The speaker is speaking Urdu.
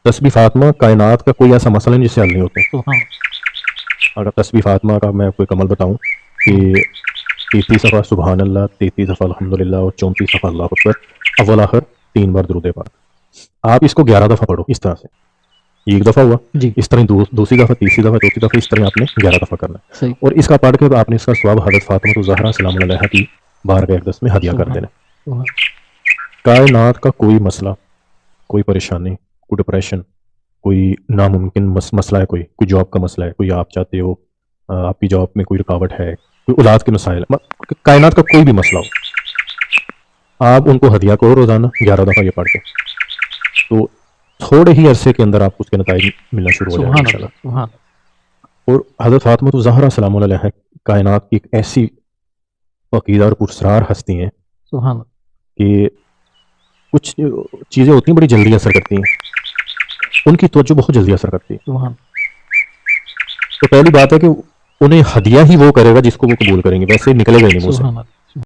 تسبیح فاطمہ کائنات کا کوئی ایسا مسئلہ نہیں جس سے حل نہیں ہوتے. اگر تسبیح فاطمہ کا میں کوئی عمل بتاؤں کہ 33 دفعہ سبحان اللہ، 33 دفعہ الحمدللہ اور 34 دفعہ اللہ اکبر، اول آخر 3 بار درود پاک. آپ اس کو 11 دفعہ پڑھو اس طرح سے. یہ ایک دفعہ ہوا جی اس طرح دوسری دفعہ، تیسری دفعہ، چوتھی دفعہ، اس طرح آپ نے 11 دفعہ کرنا ہے. صحیح. اور اس کا پڑھ کے آپ نے اس کا ثواب حضرت فاطمہ الزہرا سلام علیہا کی بارگاہ اقدس میں ہدیہ کر دینا. کائنات کا کوئی مسئلہ، کوئی پریشانی، کوئی ڈپریشن، کوئی ناممکن مسئلہ ہے، کوئی جاب کا مسئلہ ہے، کوئی آپ چاہتے ہو آپ کی جاب میں کوئی رکاوٹ ہے، کوئی اولاد کے مسائل، کائنات کا کوئی بھی مسئلہ ہو، آپ ان کو ہدیہ کرو روزانہ 11 دفعہ یہ پڑھ کے، تو تھوڑے ہی عرصے کے اندر آپ کو اس کے نتائج ملنا شروع ہو جائے گا انشاءاللہ. اور حضرت فاطمہ الزہرا سلام علیہا کائنات کی ایک ایسی عقیدہ اور پراسرار ہستی ہیں کہ کچھ چیزیں ہوتی ہیں بڑی جلدی اثر کرتی ہیں، ان کی توجہ بہت جلدی اثر کرتی ہے. تو پہلی بات ہے کہ انہیں ہدیہ ہی وہ کرے گا جس کو وہ قبول کریں گے، ویسے نکلے گا نہیں منہ سے.